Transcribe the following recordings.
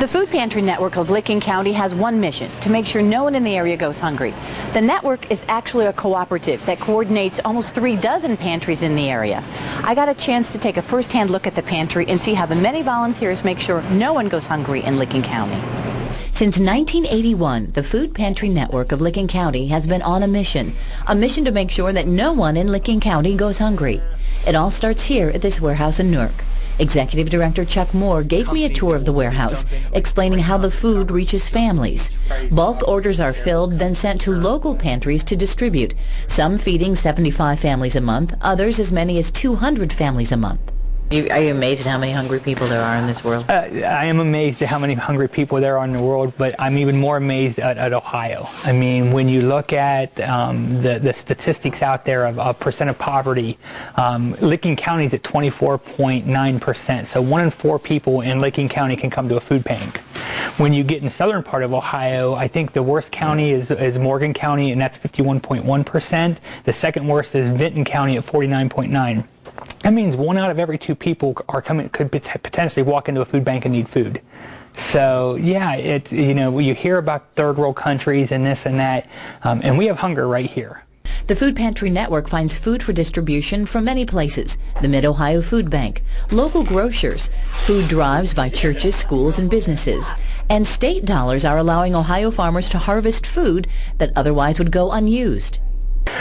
The Food Pantry Network of Licking County has one mission: to make sure no one in the area goes hungry. The network is actually a cooperative that coordinates almost 36 pantries in the area. I got a chance to take a first-hand look at the pantry and see how the many volunteers make sure no one goes hungry in Licking County. Since 1981, the Food Pantry Network of Licking County has been on a mission to make sure that no one in Licking County goes hungry. It all starts here at this warehouse in Newark. Executive Director Chuck Moore gave me a tour of the warehouse, explaining how the food reaches families. Bulk orders are filled, then sent to local pantries to distribute, some feeding 75 families a month, others as many as 200 families a month. Are you amazed at how many hungry people there are in this world? I am amazed at how many hungry people there are in the world, but I'm even more amazed at Ohio. I mean, when you look at the statistics out there of percent of poverty, Licking County is at 24.9%. So 1 in 4 people in Licking County can come to a food bank. When you get in southern part of Ohio, I think the worst county is Morgan County, and that's 51.1%. The second worst is Vinton County at 49.9%. That means 1 out of every 2 people could potentially walk into a food bank and need food. So yeah, it's, you know, you hear about third world countries and this and that, and we have hunger right here. The Food Pantry Network finds food for distribution from many places: the Mid-OHio Foodbank, local grocers, food drives by churches, schools, and businesses, and state dollars are allowing Ohio farmers to harvest food that otherwise would go unused.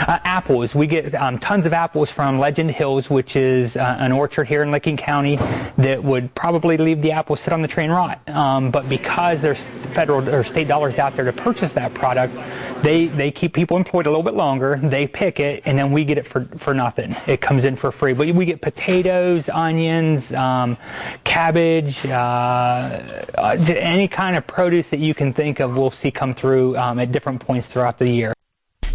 Apples. We get tons of apples from Legend Hills, which is an orchard here in Licking County that would probably leave the apples sit on the tree and rot. But because there's federal or state dollars out there to purchase that product, they keep people employed a little bit longer. They pick it, and then we get it for nothing. It comes in for free. But we get potatoes, onions, cabbage, any kind of produce that you can think of, we'll see come through at different points throughout the year.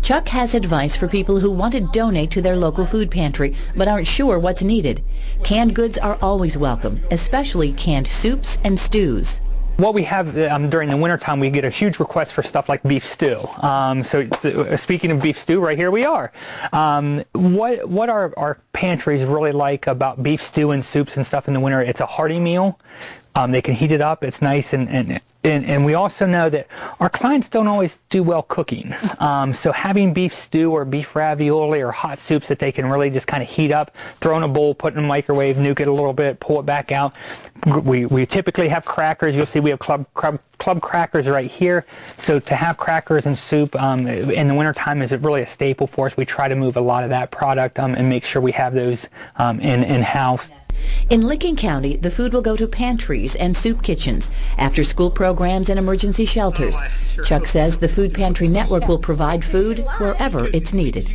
Chuck has advice for people who want to donate to their local food pantry but aren't sure what's needed. Canned goods are always welcome, especially canned soups and stews. What we have during the wintertime, we get a huge request for stuff like beef stew. Speaking of beef stew, right here we are. What our pantries really like about beef stew and soups and stuff in the winter, it's a hearty meal. They can heat it up. It's nice, and we also know that our clients don't always do well cooking. So having beef stew or beef ravioli or hot soups that they can really just kind of heat up, throw in a bowl, put in a microwave, nuke it a little bit, pull it back out. We typically have crackers. You'll see we have club crackers right here. So to have crackers and soup in the wintertime is really a staple for us. We try to move a lot of that product and make sure we have those in-house. In Licking County, the food will go to pantries and soup kitchens, after-school programs, and emergency shelters. Chuck says the Food Pantry Network will provide food wherever it's needed.